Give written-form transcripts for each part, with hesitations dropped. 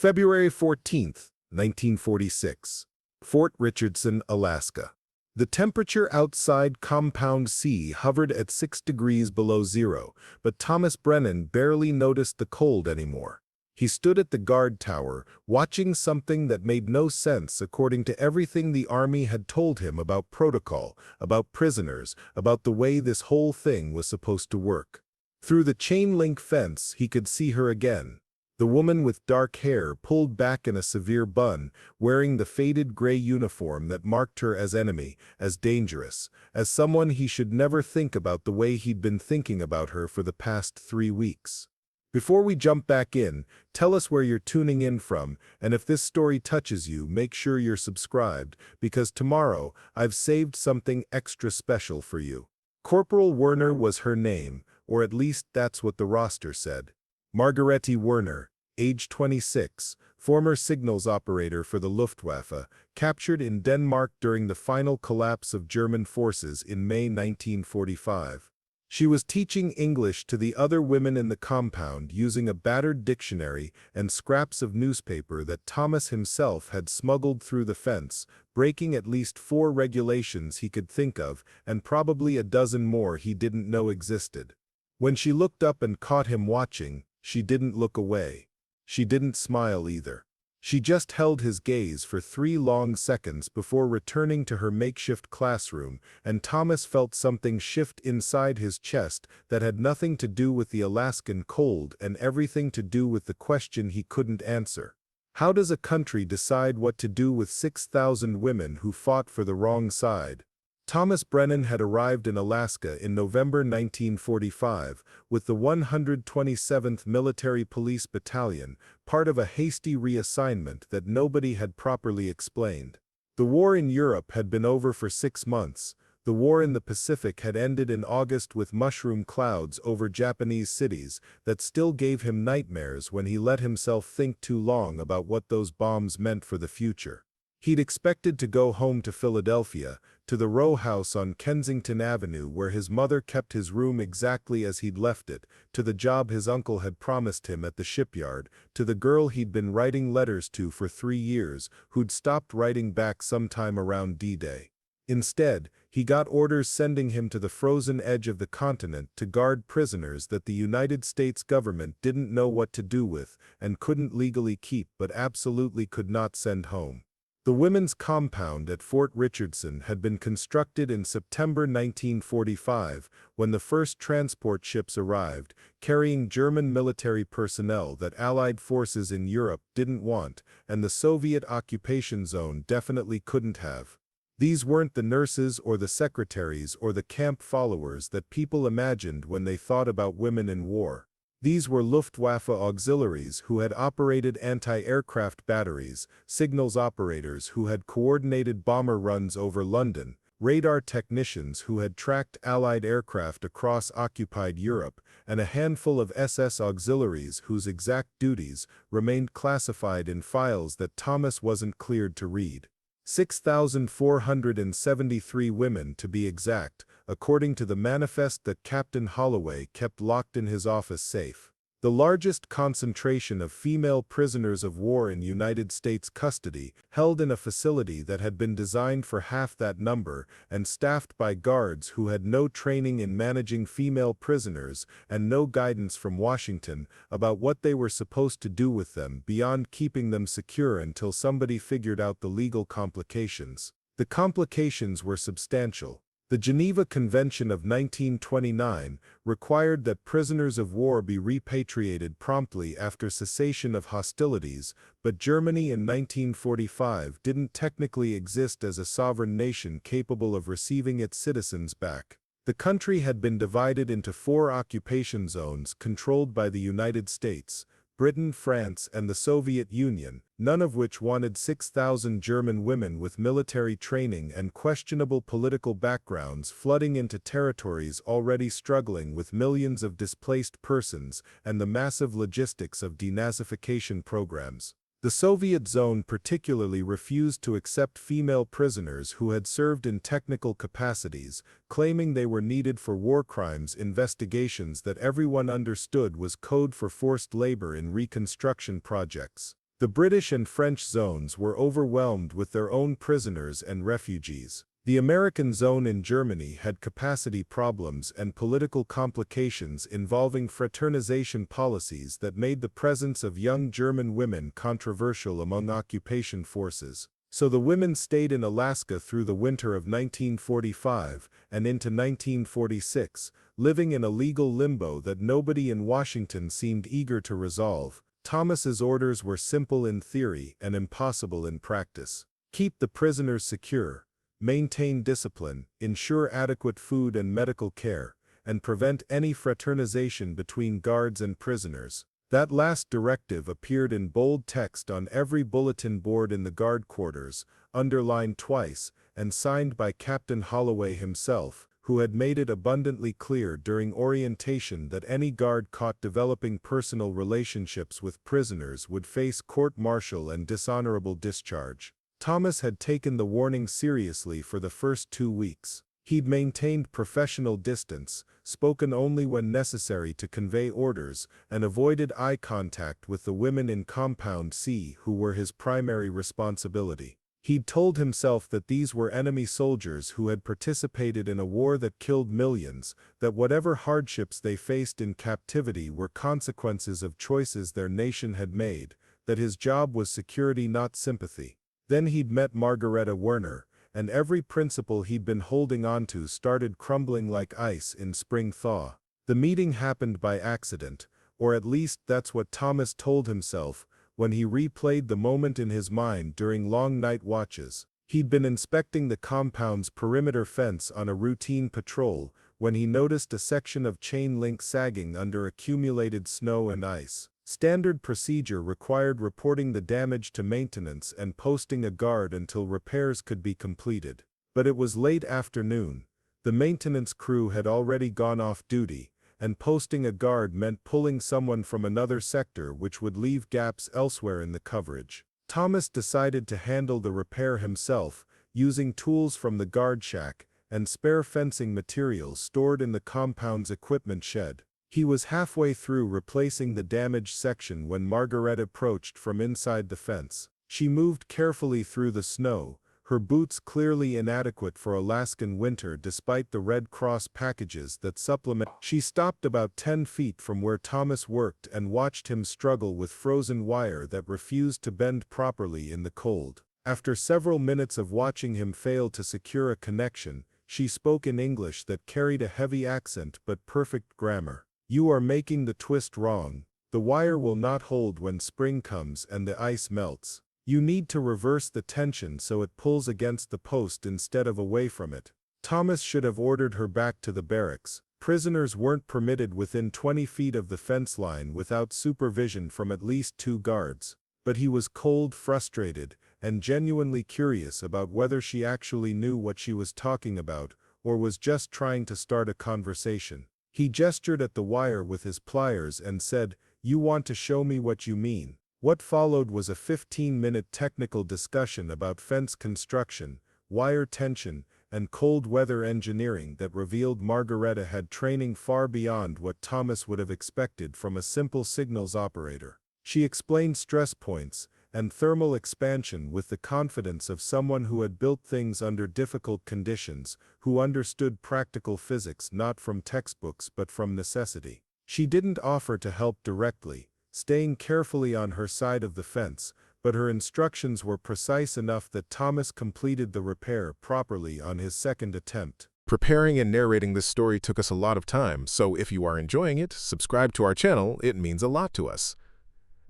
February 14th, 1946. Fort Richardson, Alaska. The temperature outside Compound C hovered at 6 degrees below zero, but Thomas Brennan barely noticed the cold anymore. He stood at the guard tower, watching something that made no sense according to everything the Army had told him about protocol, about prisoners, about the way this whole thing was supposed to work. Through the chain-link fence, he could see her again. The woman with dark hair pulled back in a severe bun, wearing the faded gray uniform that marked her as enemy, as dangerous, as someone he should never think about the way he'd been thinking about her for the past 3 weeks. Before we jump back in, tell us where you're tuning in from, and if this story touches you, make sure you're subscribed, because tomorrow I've saved something extra special for you. Corporal Werner was her name, or at least that's what the roster said. Margarete Werner, age 26, former signals operator for the Luftwaffe, captured in Denmark during the final collapse of German forces in May 1945. She was teaching English to the other women in the compound using a battered dictionary and scraps of newspaper that Thomas himself had smuggled through the fence, breaking at least 4 regulations he could think of and probably a dozen more he didn't know existed. When she looked up and caught him watching, she didn't look away. She didn't smile either. She just held his gaze for 3 long seconds before returning to her makeshift classroom, and Thomas felt something shift inside his chest that had nothing to do with the Alaskan cold and everything to do with the question he couldn't answer. How does a country decide what to do with 6,000 women who fought for the wrong side? Thomas Brennan had arrived in Alaska in November 1945 with the 127th Military Police Battalion, part of a hasty reassignment that nobody had properly explained. The war in Europe had been over for 6 months. The war in the Pacific had ended in August with mushroom clouds over Japanese cities that still gave him nightmares when he let himself think too long about what those bombs meant for the future. He'd expected to go home to Philadelphia, to the row house on Kensington Avenue where his mother kept his room exactly as he'd left it, to the job his uncle had promised him at the shipyard, to the girl he'd been writing letters to for 3 years, who'd stopped writing back sometime around D-Day. Instead, he got orders sending him to the frozen edge of the continent to guard prisoners that the United States government didn't know what to do with and couldn't legally keep but absolutely could not send home. The women's compound at Fort Richardson had been constructed in September 1945 when the first transport ships arrived, carrying German military personnel that Allied forces in Europe didn't want, and the Soviet occupation zone definitely couldn't have. These weren't the nurses or the secretaries or the camp followers that people imagined when they thought about women in war. These were Luftwaffe auxiliaries who had operated anti-aircraft batteries, signals operators who had coordinated bomber runs over London, radar technicians who had tracked Allied aircraft across occupied Europe, and a handful of SS auxiliaries whose exact duties remained classified in files that Thomas wasn't cleared to read. 6,473 women to be exact, according to the manifest that Captain Holloway kept locked in his office safe. The largest concentration of female prisoners of war in United States custody, held in a facility that had been designed for half that number and staffed by guards who had no training in managing female prisoners and no guidance from Washington about what they were supposed to do with them beyond keeping them secure until somebody figured out the legal complications. The complications were substantial. The Geneva Convention of 1929 required that prisoners of war be repatriated promptly after cessation of hostilities, but Germany in 1945 didn't technically exist as a sovereign nation capable of receiving its citizens back. The country had been divided into 4 occupation zones controlled by the United States, Britain, France, and the Soviet Union, none of which wanted 6,000 German women with military training and questionable political backgrounds flooding into territories already struggling with millions of displaced persons and the massive logistics of denazification programs. The Soviet zone particularly refused to accept female prisoners who had served in technical capacities, claiming they were needed for war crimes investigations that everyone understood was code for forced labor in reconstruction projects. The British and French zones were overwhelmed with their own prisoners and refugees. The American zone in Germany had capacity problems and political complications involving fraternization policies that made the presence of young German women controversial among occupation forces. So the women stayed in Alaska through the winter of 1945 and into 1946, living in a legal limbo that nobody in Washington seemed eager to resolve. Thomas's orders were simple in theory and impossible in practice. Keep the prisoners secure, maintain discipline, ensure adequate food and medical care, and prevent any fraternization between guards and prisoners. That last directive appeared in bold text on every bulletin board in the guard quarters, underlined twice, and signed by Captain Holloway himself, who had made it abundantly clear during orientation that any guard caught developing personal relationships with prisoners would face court-martial and dishonorable discharge. Thomas had taken the warning seriously for the first 2 weeks. He'd maintained professional distance, spoken only when necessary to convey orders, and avoided eye contact with the women in Compound C who were his primary responsibility. He'd told himself that these were enemy soldiers who had participated in a war that killed millions, that whatever hardships they faced in captivity were consequences of choices their nation had made, that his job was security not sympathy. Then he'd met Margareta Werner, and every principle he'd been holding onto started crumbling like ice in spring thaw. The meeting happened by accident, or at least that's what Thomas told himself, when he replayed the moment in his mind during long night watches. He'd been inspecting the compound's perimeter fence on a routine patrol, when he noticed a section of chain link sagging under accumulated snow and ice. Standard procedure required reporting the damage to maintenance and posting a guard until repairs could be completed. But it was late afternoon. The maintenance crew had already gone off duty, and posting a guard meant pulling someone from another sector, which would leave gaps elsewhere in the coverage. Thomas decided to handle the repair himself, using tools from the guard shack and spare fencing materials stored in the compound's equipment shed. He was halfway through replacing the damaged section when Margaret approached from inside the fence. She moved carefully through the snow, her boots clearly inadequate for Alaskan winter despite the Red Cross packages that supplement. She stopped about 10 feet from where Thomas worked and watched him struggle with frozen wire that refused to bend properly in the cold. After several minutes of watching him fail to secure a connection, she spoke in English that carried a heavy accent but perfect grammar. "You are making the twist wrong. The wire will not hold when spring comes and the ice melts. You need to reverse the tension so it pulls against the post instead of away from it." Thomas should have ordered her back to the barracks. Prisoners weren't permitted within 20 feet of the fence line without supervision from at least 2 guards. But he was cold, frustrated, and genuinely curious about whether she actually knew what she was talking about, or was just trying to start a conversation. He gestured at the wire with his pliers and said, "You want to show me what you mean." What followed was a 15-minute technical discussion about fence construction, wire tension, and cold weather engineering that revealed Margareta had training far beyond what Thomas would have expected from a simple signals operator. She explained stress points and thermal expansion with the confidence of someone who had built things under difficult conditions, who understood practical physics not from textbooks but from necessity. She didn't offer to help directly, staying carefully on her side of the fence, but her instructions were precise enough that Thomas completed the repair properly on his second attempt. Preparing and narrating this story took us a lot of time, so if you are enjoying it, subscribe to our channel, it means a lot to us.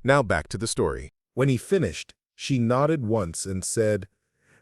Now back to the story. When he finished, she nodded once and said,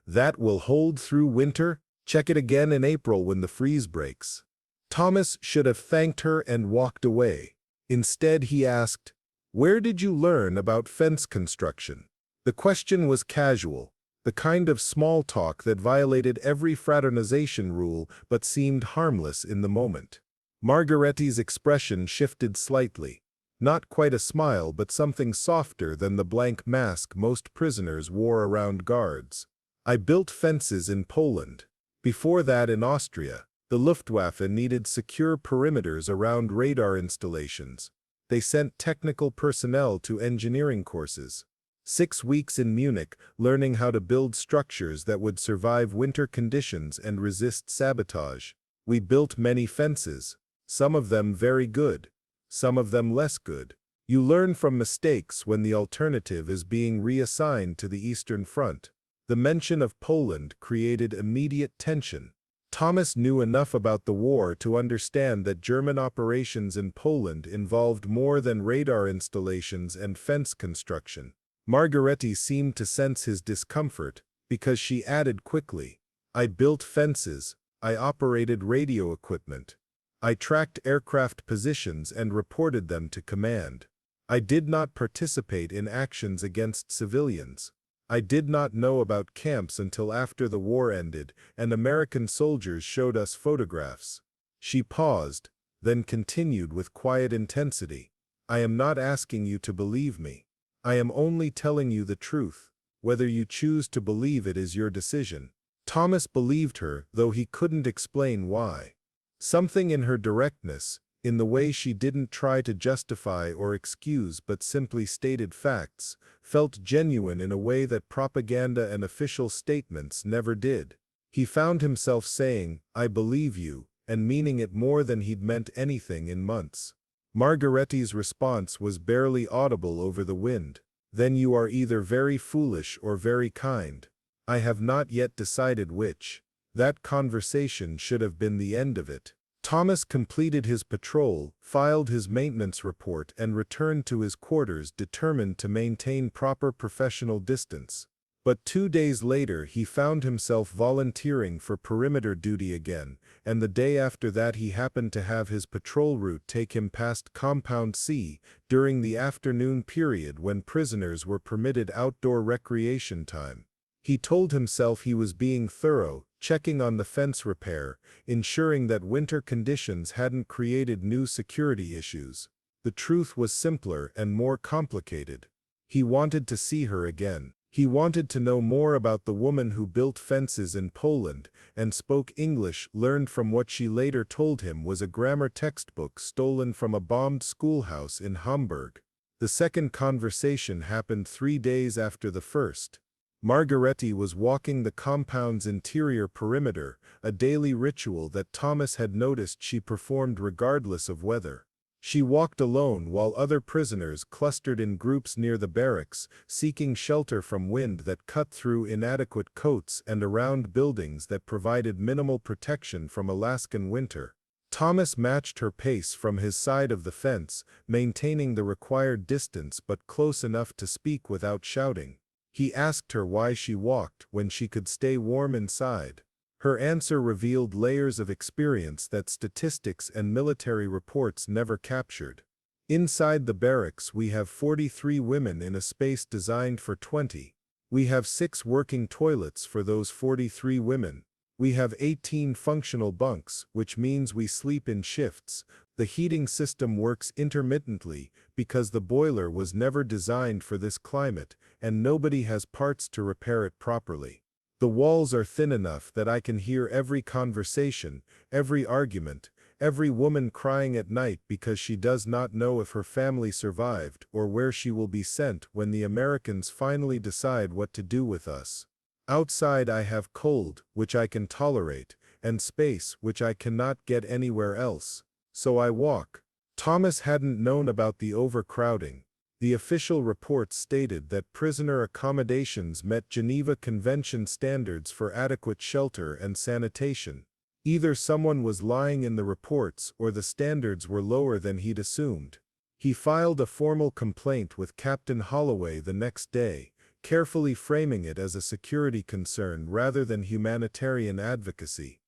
"That will hold through winter? Check it again in April when the freeze breaks." Thomas should have thanked her and walked away. Instead, he asked, "Where did you learn about fence construction?" The question was casual, the kind of small talk that violated every fraternization rule but seemed harmless in the moment. Margaret's expression shifted slightly. Not quite a smile, but something softer than the blank mask most prisoners wore around guards. "I built fences in Poland. Before that in Austria. The Luftwaffe needed secure perimeters around radar installations. They sent technical personnel to engineering courses. 6 weeks in Munich, learning how to build structures that would survive winter conditions and resist sabotage. We built many fences, some of them very good, some of them less good. You learn from mistakes when the alternative is being reassigned to the Eastern Front. The mention of Poland created immediate tension. Thomas knew enough about the war to understand that German operations in Poland involved more than radar installations and fence construction. Margaretti seemed to sense his discomfort, because she added quickly, "I built fences, I operated radio equipment. I tracked aircraft positions and reported them to command. I did not participate in actions against civilians. I did not know about camps until after the war ended and American soldiers showed us photographs." She paused, then continued with quiet intensity. "I am not asking you to believe me. I am only telling you the truth. Whether you choose to believe it is your decision." Thomas believed her, though he couldn't explain why. Something in her directness, in the way she didn't try to justify or excuse but simply stated facts, felt genuine in a way that propaganda and official statements never did. He found himself saying, "I believe you," and meaning it more than he'd meant anything in months. Margaretti's response was barely audible over the wind. "Then you are either very foolish or very kind. I have not yet decided which." That conversation should have been the end of it. Thomas completed his patrol, filed his maintenance report, and returned to his quarters determined to maintain proper professional distance. But 2 days later he found himself volunteering for perimeter duty again, and the day after that he happened to have his patrol route take him past Compound C during the afternoon period when prisoners were permitted outdoor recreation time. He told himself he was being thorough, checking on the fence repair, ensuring that winter conditions hadn't created new security issues. The truth was simpler and more complicated. He wanted to see her again. He wanted to know more about the woman who built fences in Poland and spoke English, learned from what she later told him was a grammar textbook stolen from a bombed schoolhouse in Hamburg. The second conversation happened 3 days after the first. Margaretti was walking the compound's interior perimeter, a daily ritual that Thomas had noticed she performed regardless of weather. She walked alone while other prisoners clustered in groups near the barracks, seeking shelter from wind that cut through inadequate coats and around buildings that provided minimal protection from Alaskan winter. Thomas matched her pace from his side of the fence, maintaining the required distance but close enough to speak without shouting. He asked her why she walked when she could stay warm inside. Her answer revealed layers of experience that statistics and military reports never captured. "Inside the barracks we have 43 women in a space designed for 20. We have 6 working toilets for those 43 women. We have 18 functional bunks, which means we sleep in shifts. The heating system works intermittently because the boiler was never designed for this climate, and nobody has parts to repair it properly. The walls are thin enough that I can hear every conversation, every argument, every woman crying at night because she does not know if her family survived or where she will be sent when the Americans finally decide what to do with us. Outside I have cold, which I can tolerate, and space, which I cannot get anywhere else. So I walk." Thomas hadn't known about the overcrowding. The official reports stated that prisoner accommodations met Geneva Convention standards for adequate shelter and sanitation. Either someone was lying in the reports or the standards were lower than he'd assumed. He filed a formal complaint with Captain Holloway the next day, carefully framing it as a security concern rather than humanitarian advocacy.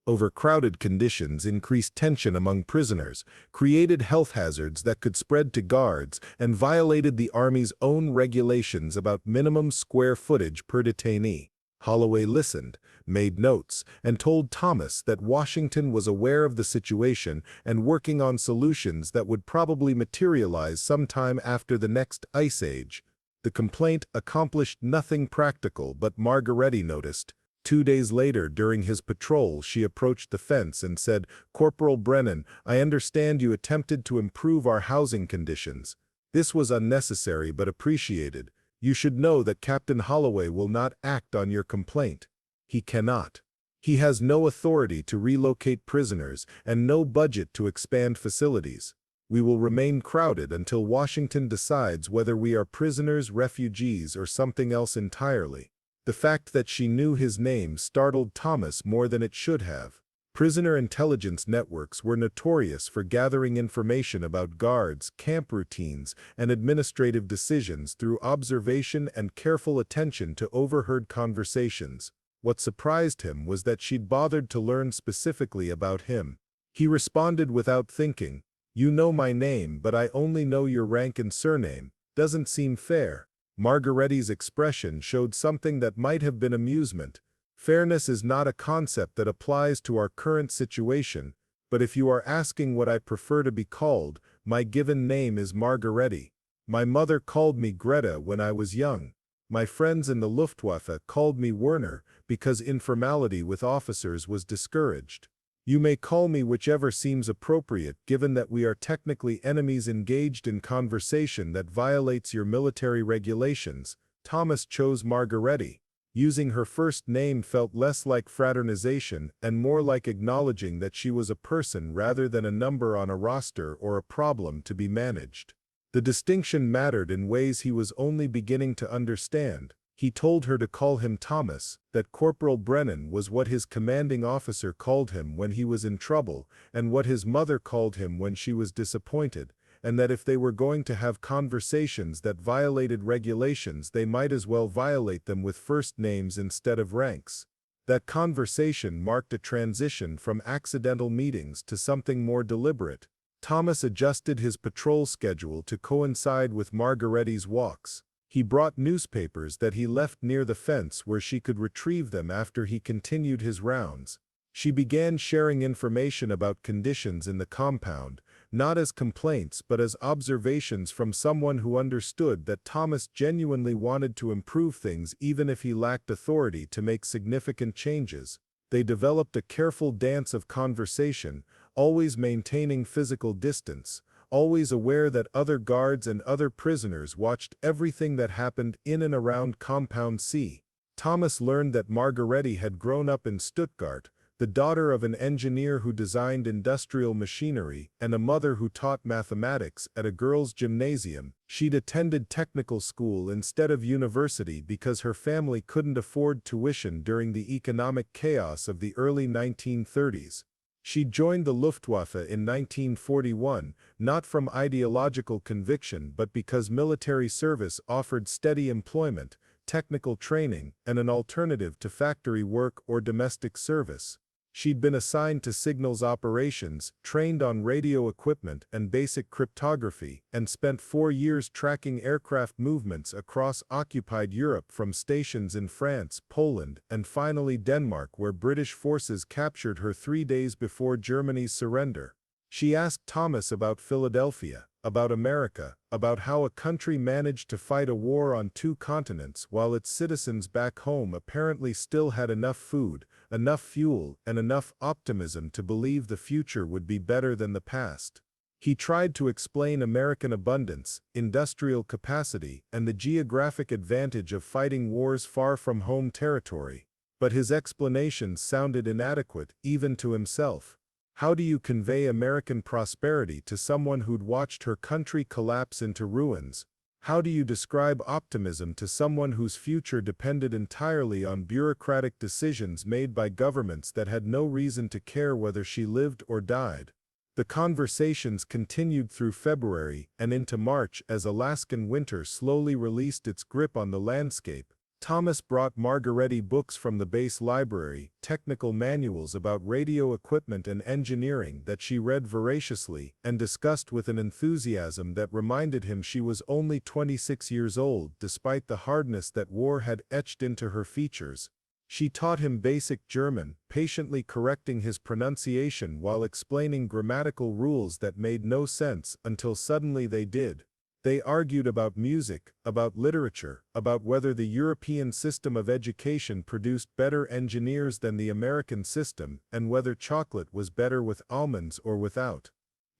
Overcrowded conditions increased tension among prisoners, created health hazards that could spread to guards, and violated the Army's own regulations about minimum square footage per detainee. Holloway listened, made notes, and told Thomas that Washington was aware of the situation and working on solutions that would probably materialize sometime after the next ice age. The complaint accomplished nothing practical, but Margaretti noticed. 2 days later, during his patrol, she approached the fence and said, "Corporal Brennan, I understand you attempted to improve our housing conditions. This was unnecessary but appreciated. You should know that Captain Holloway will not act on your complaint. He cannot. He has no authority to relocate prisoners and no budget to expand facilities. We will remain crowded until Washington decides whether we are prisoners, refugees, or something else entirely. The fact that she knew his name startled Thomas more than it should have. Prisoner intelligence networks were notorious for gathering information about guards, camp routines, and administrative decisions through observation and careful attention to overheard conversations. What surprised him was that she'd bothered to learn specifically about him. He responded without thinking, "You know my name, but I only know your rank and surname. Doesn't seem fair." Margaretti's expression showed something that might have been amusement. Fairness is not a concept that applies to our current situation, but if you are asking what I prefer to be called, my given name is Margaretti. My mother called me Greta when I was young. My friends in the Luftwaffe called me Werner because informality with officers was discouraged. You may call me whichever seems appropriate given that we are technically enemies engaged in conversation that violates your military regulations. Thomas chose Margaretti. Using her first name felt less like fraternization and more like acknowledging that she was a person rather than a number on a roster or a problem to be managed. The distinction mattered in ways he was only beginning to understand. He told her to call him Thomas, that Corporal Brennan was what his commanding officer called him when he was in trouble, and what his mother called him when she was disappointed, and that if they were going to have conversations that violated regulations, they might as well violate them with first names instead of ranks. That conversation marked a transition from accidental meetings to something more deliberate. Thomas adjusted his patrol schedule to coincide with Margaretti's walks. He brought newspapers that he left near the fence where she could retrieve them after he continued his rounds. She began sharing information about conditions in the compound, not as complaints but as observations from someone who understood that Thomas genuinely wanted to improve things even if he lacked authority to make significant changes. They developed a careful dance of conversation, always maintaining physical distance, always aware that other guards and other prisoners watched everything that happened in and around Compound C. Thomas learned that Margaretti had grown up in Stuttgart, the daughter of an engineer who designed industrial machinery and a mother who taught mathematics at a girls' gymnasium. She'd attended technical school instead of university because her family couldn't afford tuition during the economic chaos of the early 1930s. She joined the Luftwaffe in 1941, not from ideological conviction but because military service offered steady employment, technical training, and an alternative to factory work or domestic service. She'd been assigned to signals operations, trained on radio equipment and basic cryptography, and spent 4 years tracking aircraft movements across occupied Europe from stations in France, Poland, and finally Denmark, where British forces captured her 3 days before Germany's surrender. She asked Thomas about Philadelphia, about America, about how a country managed to fight a war on 2 continents while its citizens back home apparently still had enough food, enough fuel, and enough optimism to believe the future would be better than the past. He tried to explain American abundance, industrial capacity, and the geographic advantage of fighting wars far from home territory, but his explanations sounded inadequate even to himself. How do you convey American prosperity to someone who'd watched her country collapse into ruins? How do you describe optimism to someone whose future depended entirely on bureaucratic decisions made by governments that had no reason to care whether she lived or died? The conversations continued through February and into March as Alaskan winter slowly released its grip on the landscape. Thomas brought Margaretti books from the base library, technical manuals about radio equipment and engineering that she read voraciously and discussed with an enthusiasm that reminded him she was only 26 years old despite the hardness that war had etched into her features. She taught him basic German, patiently correcting his pronunciation while explaining grammatical rules that made no sense until suddenly they did. They argued about music, about literature, about whether the European system of education produced better engineers than the American system, and whether chocolate was better with almonds or without.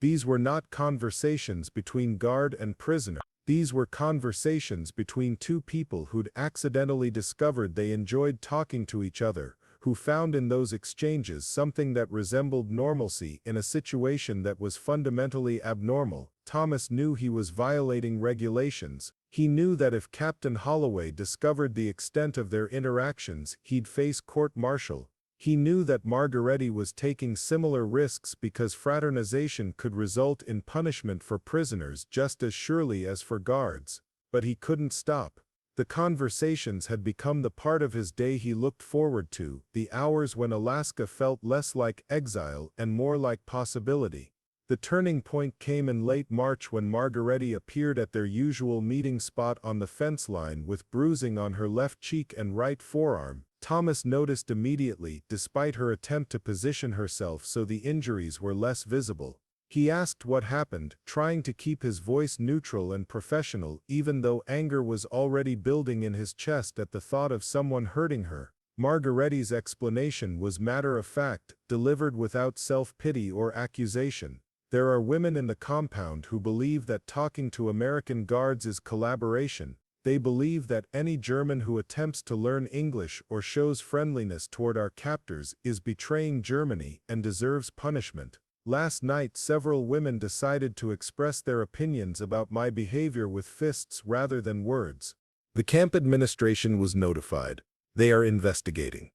These were not conversations between guard and prisoner. These were conversations between two people who'd accidentally discovered they enjoyed talking to each other, who found in those exchanges something that resembled normalcy in a situation that was fundamentally abnormal. Thomas knew he was violating regulations. He knew that if Captain Holloway discovered the extent of their interactions, he'd face court-martial. He knew that Margaretti was taking similar risks because fraternization could result in punishment for prisoners just as surely as for guards. But he couldn't stop. The conversations had become the part of his day he looked forward to, the hours when Alaska felt less like exile and more like possibility. The turning point came in late March when Margaretti appeared at their usual meeting spot on the fence line with bruising on her left cheek and right forearm. Thomas noticed immediately, despite her attempt to position herself so the injuries were less visible. He asked what happened, trying to keep his voice neutral and professional even though anger was already building in his chest at the thought of someone hurting her. Margaretti's explanation was matter-of-fact, delivered without self-pity or accusation. There are women in the compound who believe that talking to American guards is collaboration. They believe that any German who attempts to learn English or shows friendliness toward our captors is betraying Germany and deserves punishment. Last night several women decided to express their opinions about my behavior with fists rather than words. The camp administration was notified. They are investigating.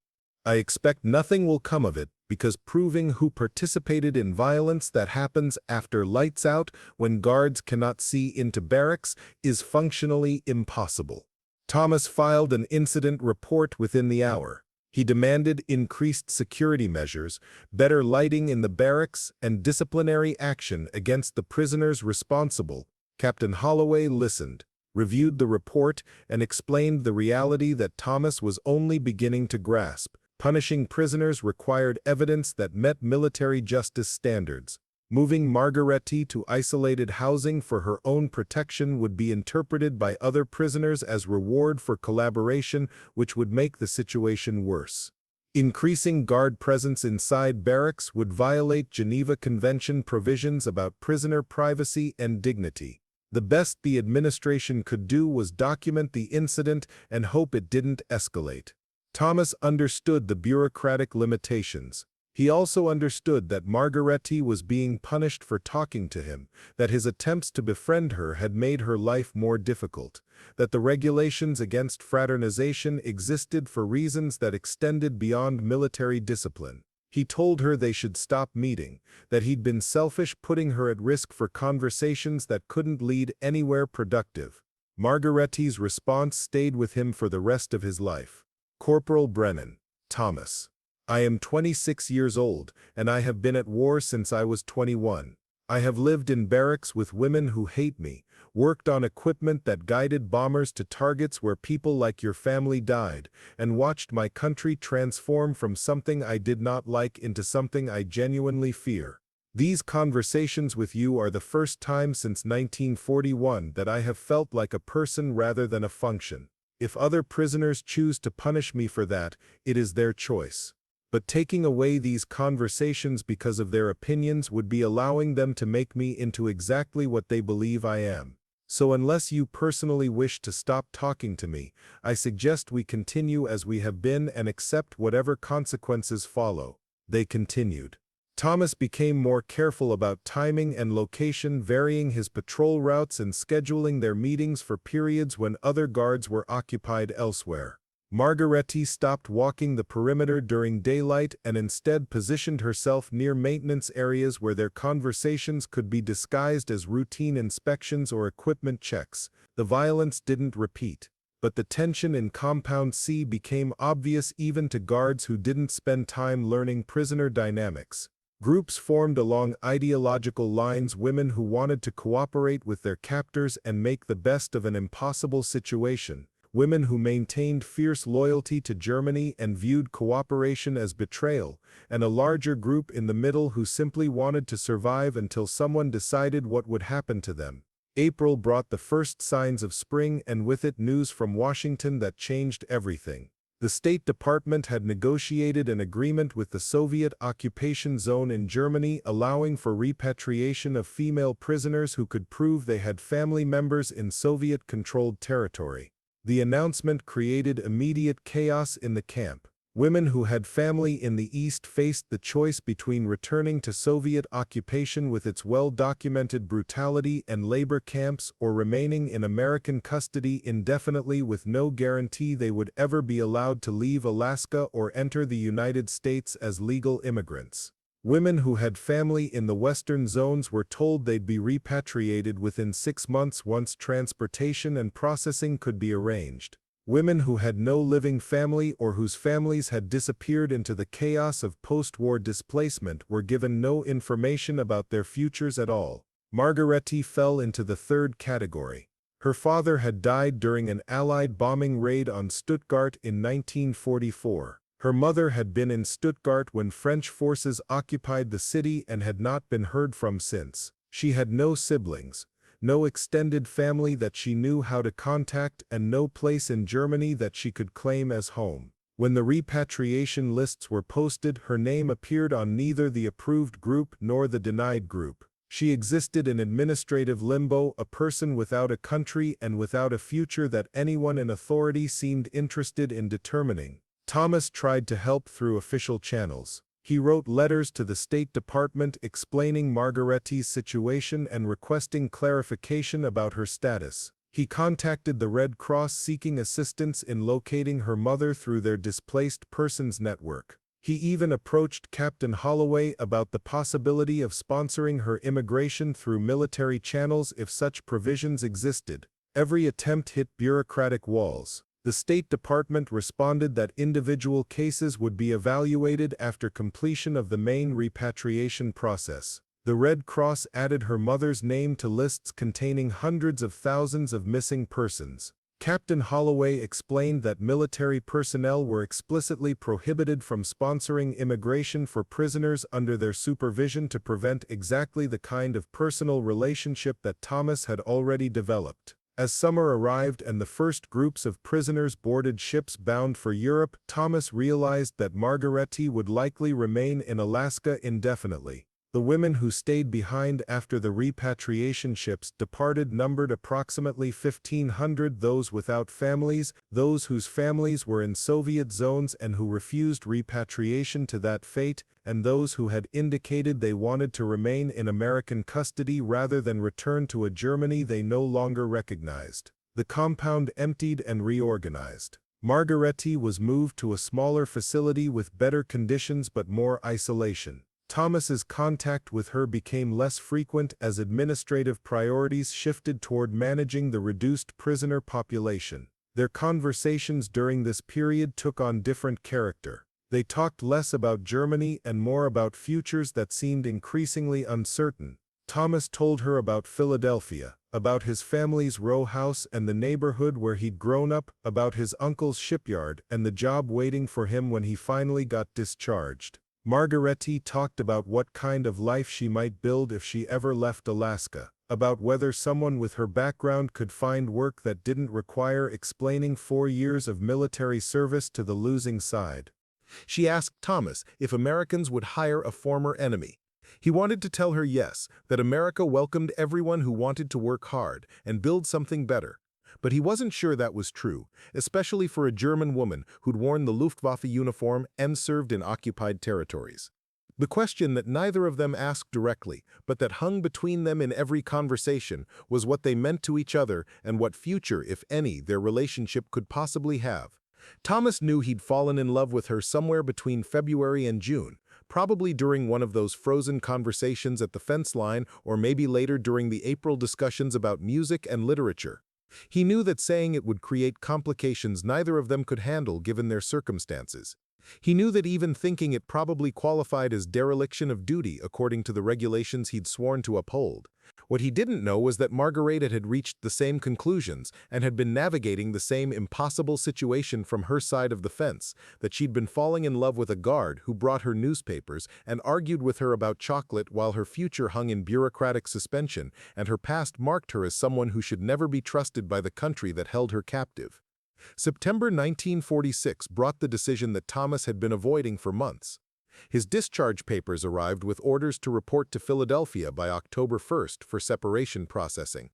I expect nothing will come of it because proving who participated in violence that happens after lights out when guards cannot see into barracks is functionally impossible. Thomas filed an incident report within the hour. He demanded increased security measures, better lighting in the barracks, and disciplinary action against the prisoners responsible. Captain Holloway listened, reviewed the report, and explained the reality that Thomas was only beginning to grasp. Punishing prisoners required evidence that met military justice standards. Moving Margaretti to isolated housing for her own protection would be interpreted by other prisoners as reward for collaboration, which would make the situation worse. Increasing guard presence inside barracks would violate Geneva Convention provisions about prisoner privacy and dignity. The best the administration could do was document the incident and hope it didn't escalate. Thomas understood the bureaucratic limitations. He also understood that Margaretti was being punished for talking to him, that his attempts to befriend her had made her life more difficult, that the regulations against fraternization existed for reasons that extended beyond military discipline. He told her they should stop meeting, that he'd been selfish putting her at risk for conversations that couldn't lead anywhere productive. Margaretti's response stayed with him for the rest of his life. Corporal Brennan, Thomas. I am 26 years old, and I have been at war since I was 21. I have lived in barracks with women who hate me, worked on equipment that guided bombers to targets where people like your family died, and watched my country transform from something I did not like into something I genuinely fear. These conversations with you are the first time since 1941 that I have felt like a person rather than a function. If other prisoners choose to punish me for that, it is their choice. But taking away these conversations because of their opinions would be allowing them to make me into exactly what they believe I am. So unless you personally wish to stop talking to me, I suggest we continue as we have been and accept whatever consequences follow. They continued. Thomas became more careful about timing and location, varying his patrol routes and scheduling their meetings for periods when other guards were occupied elsewhere. Margaretti stopped walking the perimeter during daylight and instead positioned herself near maintenance areas where their conversations could be disguised as routine inspections or equipment checks. The violence didn't repeat, but the tension in Compound C became obvious even to guards who didn't spend time learning prisoner dynamics. Groups formed along ideological lines, women who wanted to cooperate with their captors and make the best of an impossible situation. Women who maintained fierce loyalty to Germany and viewed cooperation as betrayal, and a larger group in the middle who simply wanted to survive until someone decided what would happen to them. April brought the first signs of spring and with it news from Washington that changed everything. The State Department had negotiated an agreement with the Soviet occupation zone in Germany allowing for repatriation of female prisoners who could prove they had family members in Soviet-controlled territory. The announcement created immediate chaos in the camp. Women who had family in the East faced the choice between returning to Soviet occupation with its well-documented brutality and labor camps or remaining in American custody indefinitely with no guarantee they would ever be allowed to leave Alaska or enter the United States as legal immigrants. Women who had family in the western zones were told they'd be repatriated within 6 months once transportation and processing could be arranged. Women who had no living family or whose families had disappeared into the chaos of post-war displacement were given no information about their futures at all. Margaretti fell into the third category. Her father had died during an Allied bombing raid on Stuttgart in 1944. Her mother had been in Stuttgart when French forces occupied the city and had not been heard from since. She had no siblings, no extended family that she knew how to contact, and no place in Germany that she could claim as home. When the repatriation lists were posted, her name appeared on neither the approved group nor the denied group. She existed in administrative limbo, a person without a country and without a future that anyone in authority seemed interested in determining. Thomas tried to help through official channels. He wrote letters to the State Department explaining Margaretti's situation and requesting clarification about her status. He contacted the Red Cross seeking assistance in locating her mother through their displaced persons network. He even approached Captain Holloway about the possibility of sponsoring her immigration through military channels if such provisions existed. Every attempt hit bureaucratic walls. The State Department responded that individual cases would be evaluated after completion of the main repatriation process. The Red Cross added her mother's name to lists containing hundreds of thousands of missing persons. Captain Holloway explained that military personnel were explicitly prohibited from sponsoring immigration for prisoners under their supervision to prevent exactly the kind of personal relationship that Thomas had already developed. As summer arrived and the first groups of prisoners boarded ships bound for Europe, Thomas realized that Margaretti would likely remain in Alaska indefinitely. The women who stayed behind after the repatriation ships departed numbered approximately 1,500, those without families, those whose families were in Soviet zones and who refused repatriation to that fate, and those who had indicated they wanted to remain in American custody rather than return to a Germany they no longer recognized. The compound emptied and reorganized. Margaretti was moved to a smaller facility with better conditions but more isolation. Thomas's contact with her became less frequent as administrative priorities shifted toward managing the reduced prisoner population. Their conversations during this period took on different character. They talked less about Germany and more about futures that seemed increasingly uncertain. Thomas told her about Philadelphia, about his family's row house and the neighborhood where he'd grown up, about his uncle's shipyard and the job waiting for him when he finally got discharged. Margaretti talked about what kind of life she might build if she ever left Alaska, about whether someone with her background could find work that didn't require explaining 4 years of military service to the losing side. She asked Thomas if Americans would hire a former enemy. He wanted to tell her yes, that America welcomed everyone who wanted to work hard and build something better. But he wasn't sure that was true, especially for a German woman who'd worn the Luftwaffe uniform and served in occupied territories. The question that neither of them asked directly, but that hung between them in every conversation, was what they meant to each other and what future, if any, their relationship could possibly have. Thomas knew he'd fallen in love with her somewhere between February and June, probably during one of those frozen conversations at the fence line or maybe later during the April discussions about music and literature. He knew that saying it would create complications neither of them could handle given their circumstances. He knew that even thinking it probably qualified as dereliction of duty according to the regulations he'd sworn to uphold. What he didn't know was that Margareta had reached the same conclusions and had been navigating the same impossible situation from her side of the fence, that she'd been falling in love with a guard who brought her newspapers and argued with her about chocolate while her future hung in bureaucratic suspension, and her past marked her as someone who should never be trusted by the country that held her captive. September 1946 brought the decision that Thomas had been avoiding for months. His discharge papers arrived with orders to report to Philadelphia by October 1st for separation processing.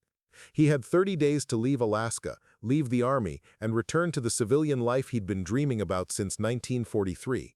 He had 30 days to leave Alaska, leave the Army, and return to the civilian life he'd been dreaming about since 1943.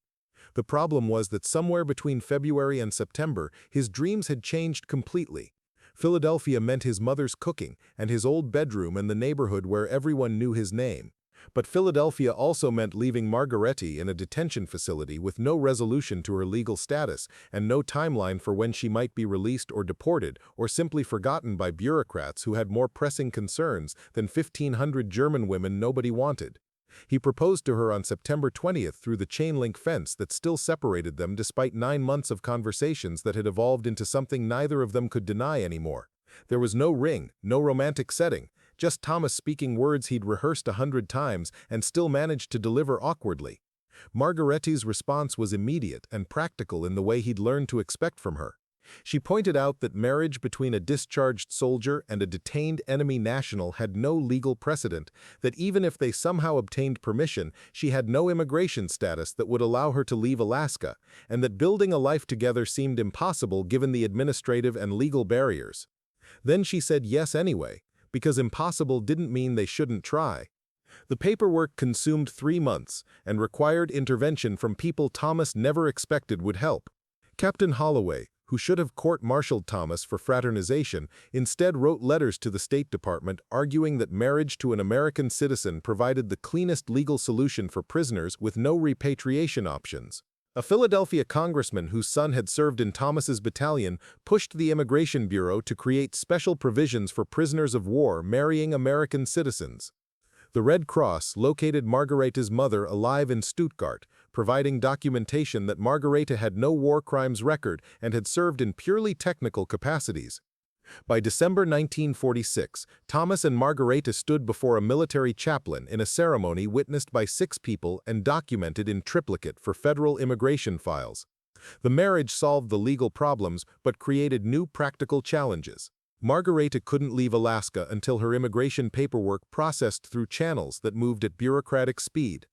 The problem was that somewhere between February and September, his dreams had changed completely. Philadelphia meant his mother's cooking, and his old bedroom and the neighborhood where everyone knew his name. But Philadelphia also meant leaving Margaretti in a detention facility with no resolution to her legal status and no timeline for when she might be released or deported or simply forgotten by bureaucrats who had more pressing concerns than 1,500 German women nobody wanted. He proposed to her on September 20th through the chain-link fence that still separated them despite 9 months of conversations that had evolved into something neither of them could deny anymore. There was no ring, no romantic setting, just Thomas speaking words he'd rehearsed 100 times and still managed to deliver awkwardly. Margaretti's response was immediate and practical in the way he'd learned to expect from her. She pointed out that marriage between a discharged soldier and a detained enemy national had no legal precedent, that even if they somehow obtained permission, she had no immigration status that would allow her to leave Alaska, and that building a life together seemed impossible given the administrative and legal barriers. Then she said yes anyway, because impossible didn't mean they shouldn't try. The paperwork consumed 3 months and required intervention from people Thomas never expected would help. Captain Holloway, who should have court-martialed Thomas for fraternization, instead wrote letters to the State Department arguing that marriage to an American citizen provided the cleanest legal solution for prisoners with no repatriation options. A Philadelphia congressman whose son had served in Thomas's battalion pushed the Immigration Bureau to create special provisions for prisoners of war marrying American citizens. The Red Cross located Margaretta's mother alive in Stuttgart, providing documentation that Margareta had no war crimes record and had served in purely technical capacities. By December 1946, Thomas and Margareta stood before a military chaplain in a ceremony witnessed by 6 people and documented in triplicate for federal immigration files. The marriage solved the legal problems but created new practical challenges. Margareta couldn't leave Alaska until her immigration paperwork processed through channels that moved at bureaucratic speed.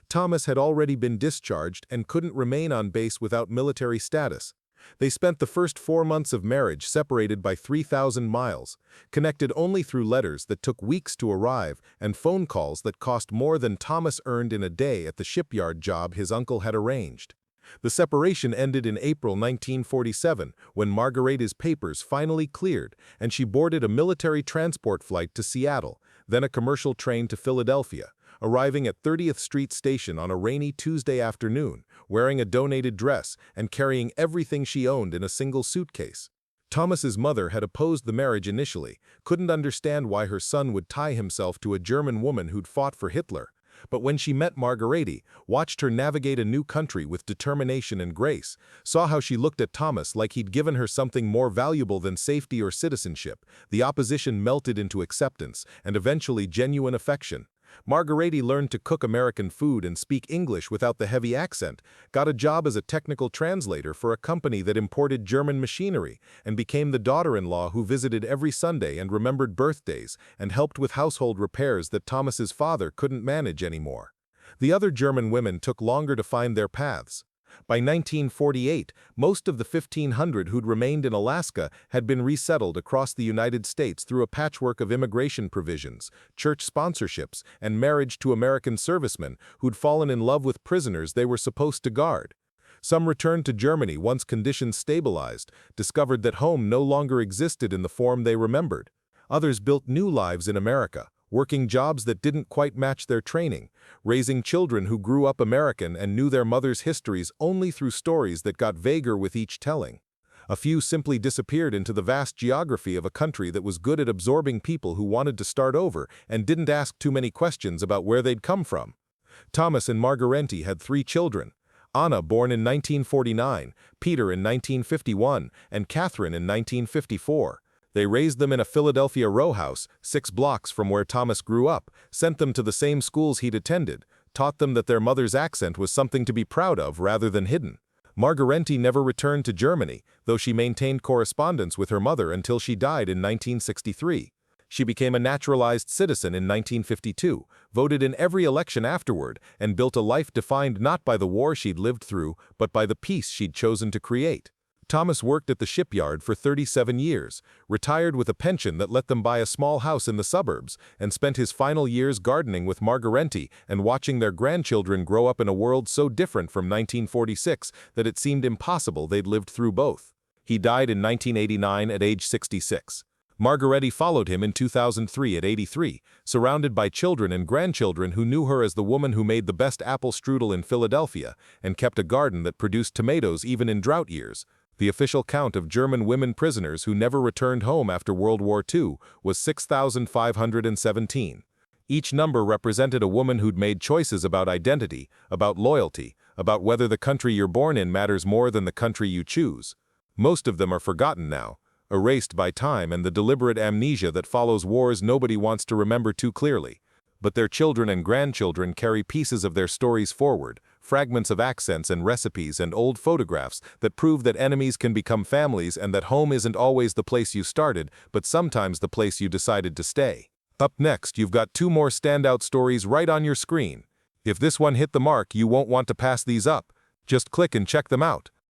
Thomas had already been discharged and couldn't remain on base without military status. They spent the first 4 months of marriage separated by 3,000 miles, connected only through letters that took weeks to arrive and phone calls that cost more than Thomas earned in a day at the shipyard job his uncle had arranged. The separation ended in April 1947 when Margareta's papers finally cleared and she boarded a military transport flight to Seattle, then a commercial train to Philadelphia, arriving at 30th Street Station on a rainy Tuesday afternoon, wearing a donated dress and carrying everything she owned in a single suitcase. Thomas's mother had opposed the marriage initially, couldn't understand why her son would tie himself to a German woman who'd fought for Hitler. But when she met Margareta, watched her navigate a new country with determination and grace, saw how she looked at Thomas like he'd given her something more valuable than safety or citizenship, the opposition melted into acceptance and eventually genuine affection. Margareta learned to cook American food and speak English without the heavy accent, got a job as a technical translator for a company that imported German machinery, and became the daughter-in-law who visited every Sunday and remembered birthdays and helped with household repairs that Thomas's father couldn't manage anymore. The other German women took longer to find their paths. By 1948, most of the 1,500 who'd remained in Alaska had been resettled across the United States through a patchwork of immigration provisions, church sponsorships, and marriage to American servicemen who'd fallen in love with prisoners they were supposed to guard. Some returned to Germany once conditions stabilized, discovered that home no longer existed in the form they remembered. Others built new lives in America, working jobs that didn't quite match their training, raising children who grew up American and knew their mothers' histories only through stories that got vaguer with each telling. A few simply disappeared into the vast geography of a country that was good at absorbing people who wanted to start over and didn't ask too many questions about where they'd come from. Thomas and Margareta had 3 children: Anna, born in 1949, Peter in 1951, and Catherine in 1954. They raised them in a Philadelphia row house, 6 blocks from where Thomas grew up, sent them to the same schools he'd attended, taught them that their mother's accent was something to be proud of rather than hidden. Margareta never returned to Germany, though she maintained correspondence with her mother until she died in 1963. She became a naturalized citizen in 1952, voted in every election afterward, and built a life defined not by the war she'd lived through, but by the peace she'd chosen to create. Thomas worked at the shipyard for 37 years, retired with a pension that let them buy a small house in the suburbs, and spent his final years gardening with Margarete and watching their grandchildren grow up in a world so different from 1946 that it seemed impossible they'd lived through both. He died in 1989 at age 66. Margarete followed him in 2003 at 83, surrounded by children and grandchildren who knew her as the woman who made the best apple strudel in Philadelphia and kept a garden that produced tomatoes even in drought years. The official count of German women prisoners who never returned home after World War II was 6,517. Each number represented a woman who'd made choices about identity, about loyalty, about whether the country you're born in matters more than the country you choose. Most of them are forgotten now, erased by time and the deliberate amnesia that follows wars nobody wants to remember too clearly. But their children and grandchildren carry pieces of their stories forward, fragments of accents and recipes and old photographs that prove that enemies can become families and that home isn't always the place you started, but sometimes the place you decided to stay. Up next, you've got 2 more standout stories right on your screen. If this one hit the mark, you won't want to pass these up. Just click and check them out.